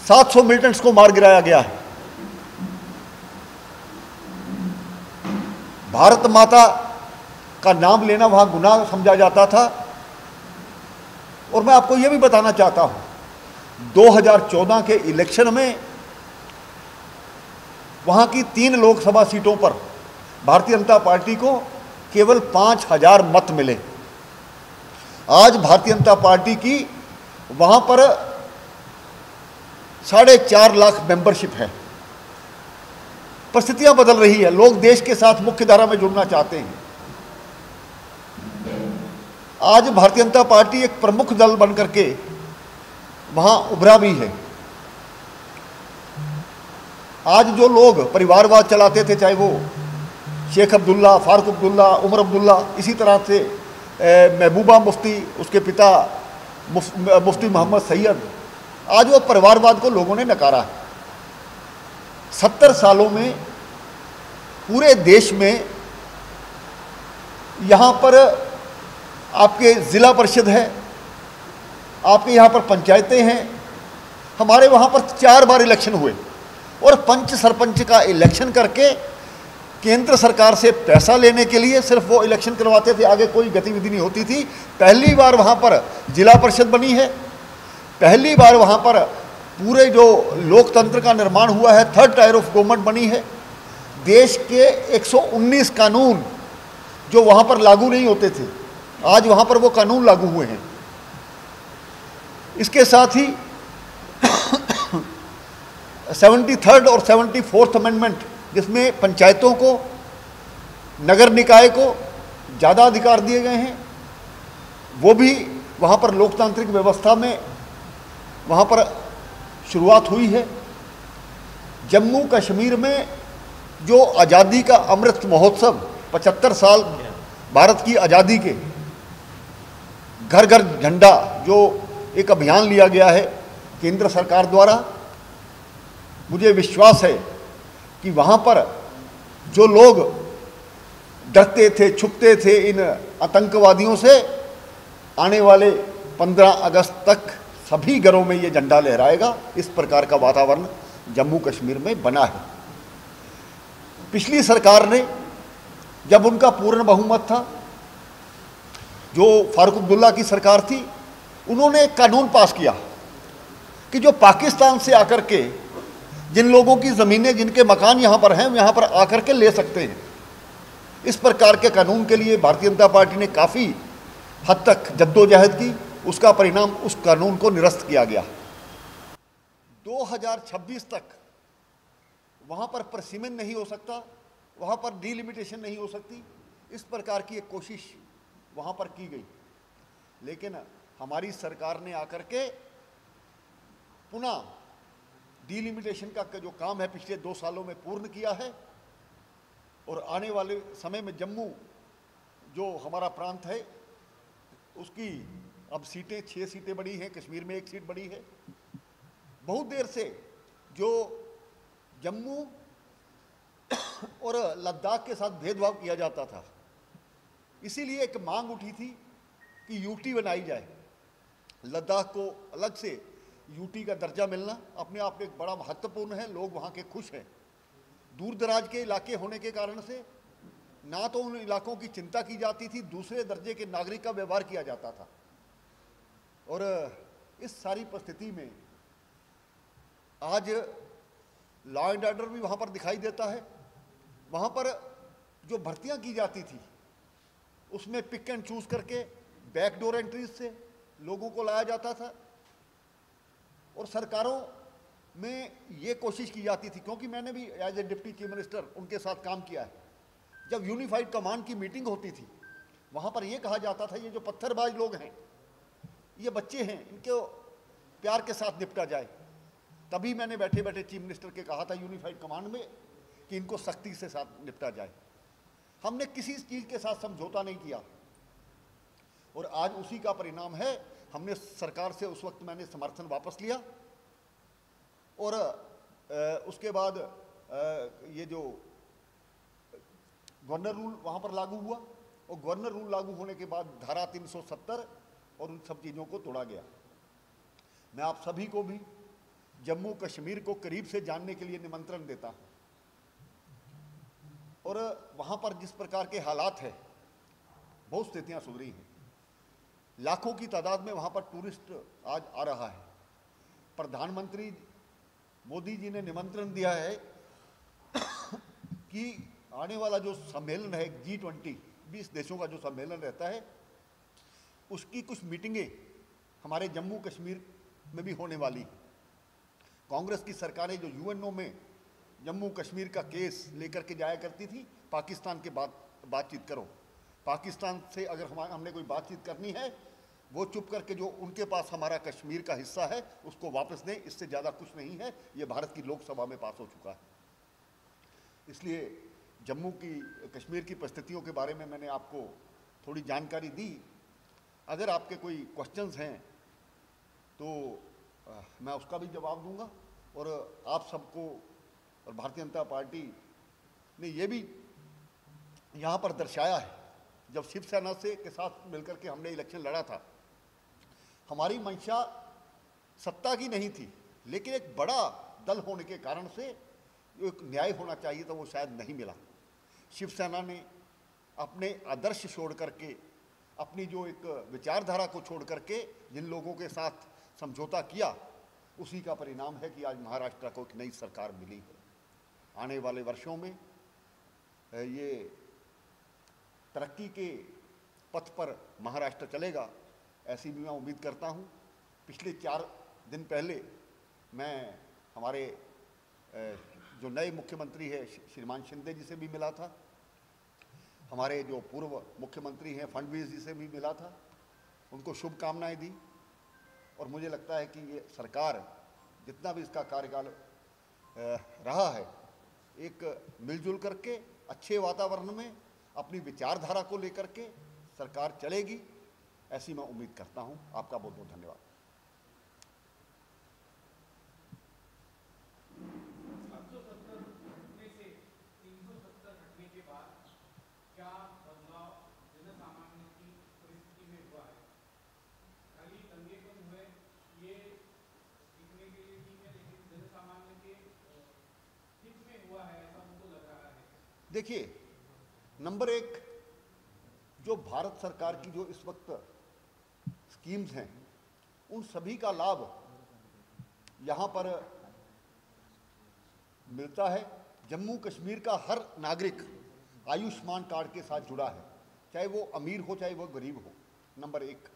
700 militants को मार गिराया गया है। भारत माता का नाम लेना वहां गुनाह समझा जाता था। और मैं आपको यह भी बताना चाहता हूं, 2014 के इलेक्शन में वहां की 3 लोकसभा सीटों पर भारतीय जनता पार्टी को केवल 5000 मत मिले। आज भारतीय जनता पार्टी की वहां पर 4.5 लाख मेंबरशिप है। परिस्थितियां बदल रही है, लोग देश के साथ मुख्य धारा में जुड़ना चाहते हैं। आज भारतीय जनता पार्टी एक प्रमुख दल बनकर के वहां उभरा भी है। आज जो लोग परिवारवाद चलाते थे, चाहे वो शेख अब्दुल्ला, फारूक अब्दुल्ला, उमर अब्दुल्ला, इसी तरह से महबूबा मुफ्ती, उसके पिता मुफ्ती मोहम्मद सैयद, आज वो परिवारवाद को लोगों ने नकारा है। 70 सालों में पूरे देश में यहाँ पर आपके ज़िला परिषद है, आपके यहाँ पर पंचायतें हैं, हमारे वहाँ पर 4 बार इलेक्शन हुए और पंच सरपंच का इलेक्शन करके केंद्र सरकार से पैसा लेने के लिए सिर्फ वो इलेक्शन करवाते थे, आगे कोई गतिविधि नहीं होती थी। पहली बार वहाँ पर जिला परिषद बनी है, पहली बार वहाँ पर पूरे जो लोकतंत्र का निर्माण हुआ है, 3rd टायर ऑफ गवर्नमेंट बनी है। देश के 119 कानून जो वहाँ पर लागू नहीं होते थे, आज वहाँ पर वो कानून लागू हुए हैं। इसके साथ ही 73rd और 74th अमेंडमेंट, जिसमें पंचायतों को, नगर निकाय को ज़्यादा अधिकार दिए गए हैं, वो भी वहाँ पर लोकतांत्रिक व्यवस्था में वहाँ पर शुरुआत हुई है। जम्मू कश्मीर में जो आज़ादी का अमृत महोत्सव, 75 साल भारत की आज़ादी के, घर घर झंडा जो एक अभियान लिया गया है केंद्र सरकार द्वारा, मुझे विश्वास है कि वहाँ पर जो लोग डरते थे, छुपते थे इन आतंकवादियों से, आने वाले 15 अगस्त तक सभी घरों में ये झंडा लहराएगा। इस प्रकार का वातावरण जम्मू कश्मीर में बना है। पिछली सरकार ने, जब उनका पूर्ण बहुमत था, जो फारूक अब्दुल्ला की सरकार थी, उन्होंने एक कानून पास किया कि जो पाकिस्तान से आकर के जिन लोगों की ज़मीनें, जिनके मकान यहाँ पर हैं, यहाँ पर आकर के ले सकते हैं। इस प्रकार के कानून के लिए भारतीय जनता पार्टी ने काफ़ी हद तक जद्दोजहद की, उसका परिणाम उस कानून को निरस्त किया गया। 2026 तक वहाँ पर परसिमन नहीं हो सकता, वहाँ पर डिलिमिटेशन नहीं हो सकती, इस प्रकार की एक कोशिश वहाँ पर की गई। लेकिन हमारी सरकार ने आकर के पुनः डिलिमिटेशन का जो काम है पिछले 2 सालों में पूर्ण किया है। और आने वाले समय में जम्मू जो हमारा प्रांत है, उसकी अब सीटें 6 सीटें बढ़ी हैं, कश्मीर में 1 सीट बढ़ी है। बहुत देर से जो जम्मू और लद्दाख के साथ भेदभाव किया जाता था, इसीलिए एक मांग उठी थी कि यूटी बनाई जाए। लद्दाख को अलग से यूटी का दर्जा मिलना अपने आप में एक बड़ा महत्वपूर्ण है। लोग वहाँ के खुश हैं। दूर दराज के इलाके होने के कारण से ना तो उन इलाकों की चिंता की जाती थी, दूसरे दर्जे के नागरिक का व्यवहार किया जाता था। और इस सारी परिस्थिति में आज लॉ एंड ऑर्डर भी वहाँ पर दिखाई देता है। वहाँ पर जो भर्तियाँ की जाती थी, उसमें पिक एंड चूज करके बैकडोर एंट्रीज से लोगों को लाया जाता था। और सरकारों में ये कोशिश की जाती थी, क्योंकि मैंने भी as a deputy chief minister उनके साथ काम किया है। जब यूनिफाइड कमांड की मीटिंग होती थी, वहाँ पर ये कहा जाता था, ये जो पत्थरबाज लोग हैं, ये बच्चे हैं, इनको प्यार के साथ निपटा जाए। तभी मैंने बैठे बैठे चीफ मिनिस्टर के कहा था यूनिफाइड कमांड में कि इनको सख्ती से साथ निपटा जाए। हमने किसी चीज़ के साथ समझौता नहीं किया और आज उसी का परिणाम है। हमने सरकार से उस वक्त मैंने समर्थन वापस लिया और उसके बाद ये जो गवर्नर रूल वहाँ पर लागू हुआ और गवर्नर रूल लागू होने के बाद धारा 370 और उन सब चीज़ों को तोड़ा गया। मैं आप सभी को भी जम्मू कश्मीर को करीब से जानने के लिए निमंत्रण देता हूँ। और वहाँ पर जिस प्रकार के हालात हैं, बहुत स्थितियाँ सुधरी हैं, लाखों की तादाद में वहाँ पर टूरिस्ट आज आ रहा है। प्रधानमंत्री मोदी जी ने निमंत्रण दिया है कि आने वाला जो सम्मेलन है G20 20 देशों का जो सम्मेलन रहता है, उसकी कुछ मीटिंगें हमारे जम्मू कश्मीर में भी होने वाली। कांग्रेस की सरकारें जो यूएनओ में जम्मू कश्मीर का केस लेकर के जाया करती थी, पाकिस्तान के बातचीत करो, पाकिस्तान से अगर हमने कोई बातचीत करनी है, वो चुप करके जो उनके पास हमारा कश्मीर का हिस्सा है उसको वापस दें, इससे ज़्यादा कुछ नहीं है। ये भारत की लोकसभा में पास हो चुका है। इसलिए जम्मू की कश्मीर की परिस्थितियों के बारे में मैंने आपको थोड़ी जानकारी दी। अगर आपके कोई क्वेश्चंस हैं तो मैं उसका भी जवाब दूंगा। और आप सबको और भारतीय जनता पार्टी ने ये भी यहाँ पर दर्शाया है, जब शिवसेना से के साथ मिलकर के हमने इलेक्शन लड़ा था, हमारी मंशा सत्ता की नहीं थी, लेकिन एक बड़ा दल होने के कारण से एक न्याय होना चाहिए था, वो शायद नहीं मिला। शिवसेना ने अपने आदर्श छोड़ करके, अपनी जो एक विचारधारा को छोड़ करके जिन लोगों के साथ समझौता किया, उसी का परिणाम है कि आज महाराष्ट्र को एक नई सरकार मिली है। आने वाले वर्षों में ये तरक्की के पथ पर महाराष्ट्र चलेगा, ऐसी भी मैं उम्मीद करता हूँ। पिछले 4 दिन पहले मैं हमारे जो नए मुख्यमंत्री है श्रीमान शिंदे जी से भी मिला था, हमारे जो पूर्व मुख्यमंत्री हैं फडणवीस जी से भी मिला था, उनको शुभकामनाएं दी। और मुझे लगता है कि ये सरकार जितना भी इसका कार्यकाल रहा है, एक मिलजुल करके अच्छे वातावरण में अपनी विचारधारा को लेकर के सरकार चलेगी, ऐसी मैं उम्मीद करता हूं। आपका बहुत बहुत धन्यवाद। 770 में से 370 हटने के बाद क्या बदलाव जनसामान्य की परिस्थिति में हुआ है? खाली दंगे कम हुए ये दिखने के लिए ठीक है, लेकिन जनसामान्य के हित में हुआ है ऐसा उनको लग रहा है? देखिए, नंबर 1, जो भारत सरकार की जो इस वक्त स्कीम्स हैं, उन सभी का लाभ यहाँ पर मिलता है। जम्मू कश्मीर का हर नागरिक आयुष्मान कार्ड के साथ जुड़ा है, चाहे वो अमीर हो चाहे वो गरीब हो। नंबर 1,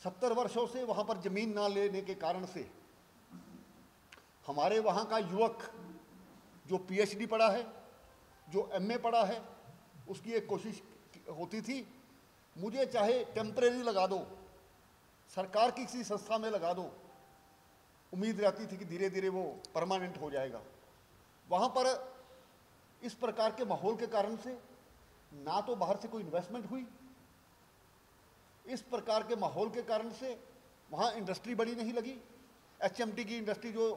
70 वर्षों से वहाँ पर जमीन ना लेने के कारण से हमारे वहाँ का युवक जो PhD पढ़ा है, जो MA पढ़ा है, उसकी एक कोशिश होती थी, मुझे चाहे टेम्परेरी लगा दो, सरकार की किसी संस्था में लगा दो, उम्मीद रहती थी कि धीरे धीरे वो परमानेंट हो जाएगा। वहाँ पर इस प्रकार के माहौल के कारण से ना तो बाहर से कोई इन्वेस्टमेंट हुई, इस प्रकार के माहौल के कारण से वहाँ इंडस्ट्री बड़ी नहीं लगी। HMT की इंडस्ट्री जो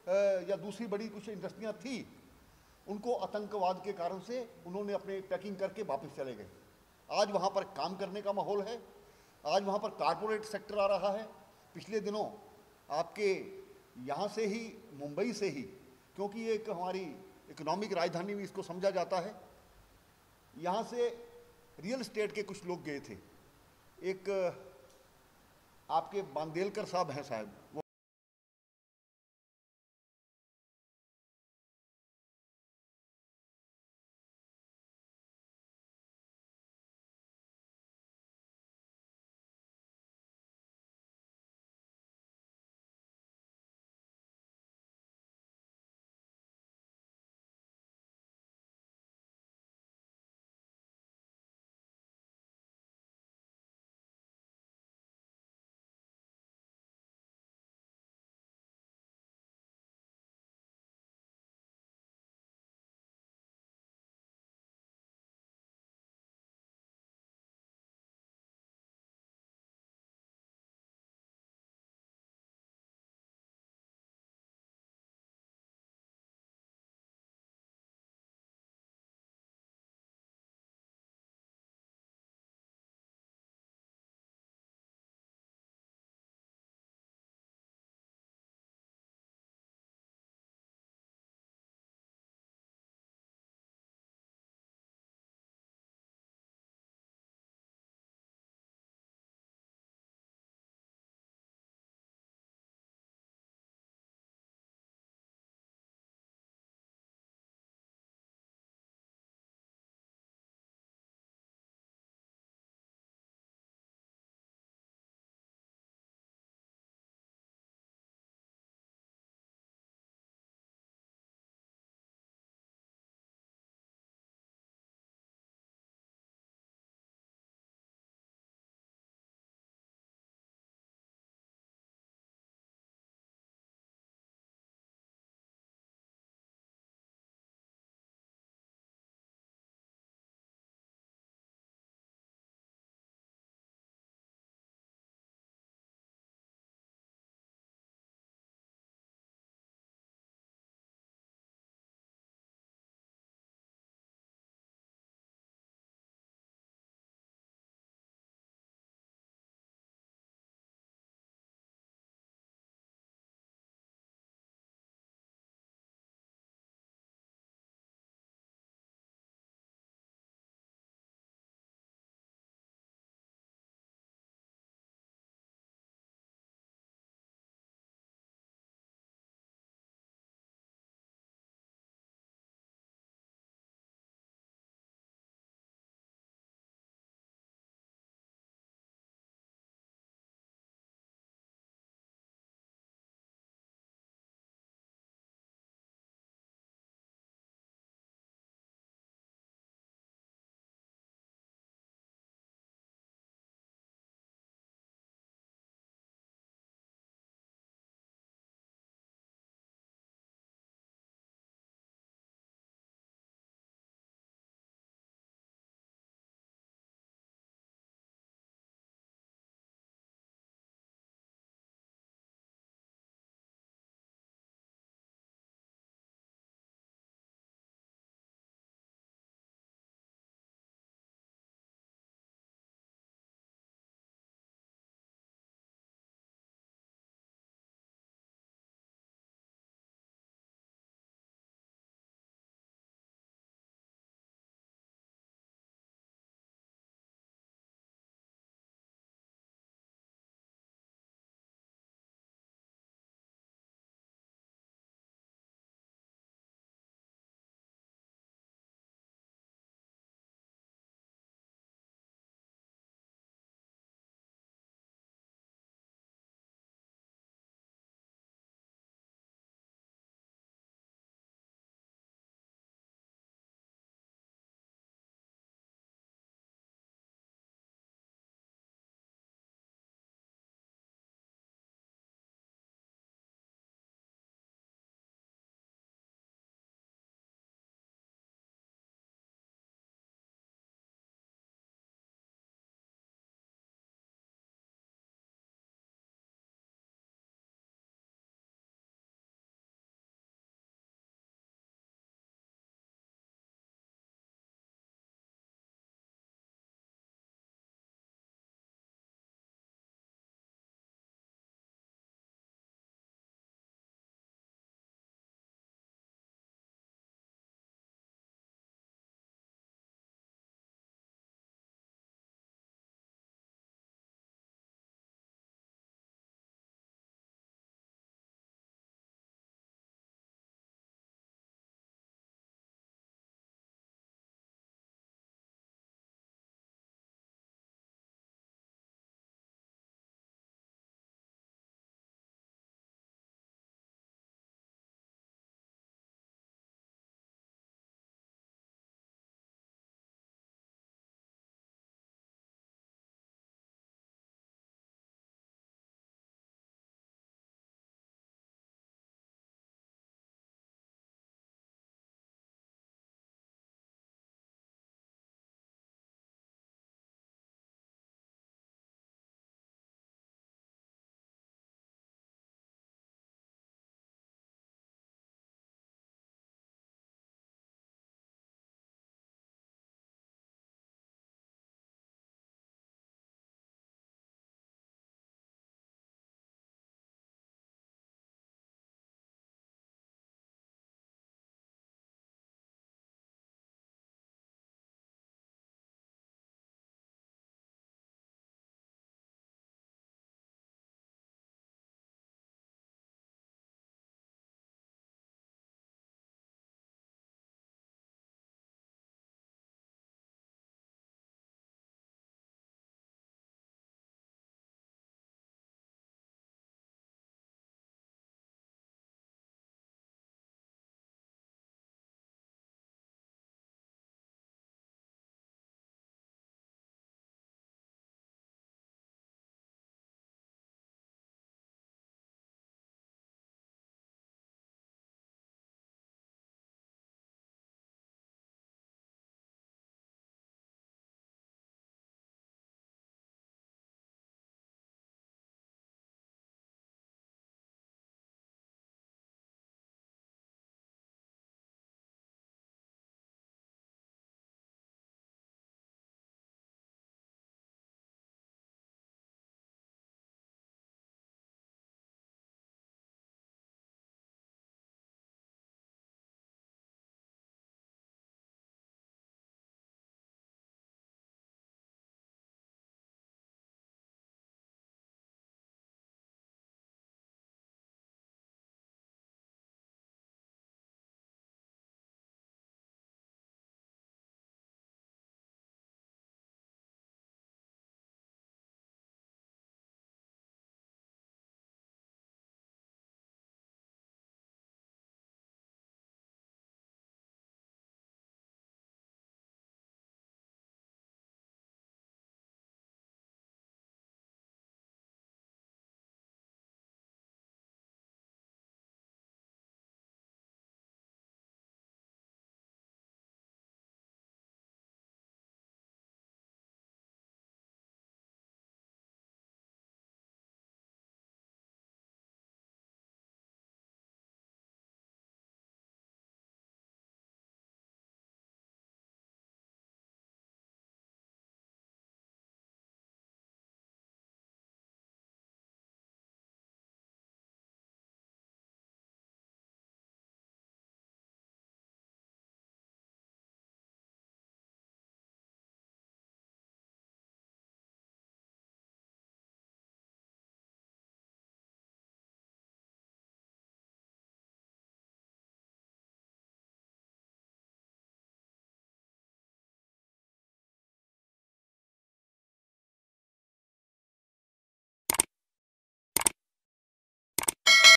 या दूसरी बड़ी कुछ इंडस्ट्रियाँ थी, उनको आतंकवाद के कारण से उन्होंने अपने पैकिंग करके वापस चले गए। आज वहाँ पर काम करने का माहौल है, आज वहाँ पर कारपोरेट सेक्टर आ रहा है। पिछले दिनों आपके यहाँ से ही, मुंबई से ही, क्योंकि ये एक हमारी इकोनॉमिक राजधानी भी इसको समझा जाता है, यहाँ से रियल एस्टेट के कुछ लोग गए थे। एक आपके बांदेलकर साहब हैं, साहब वो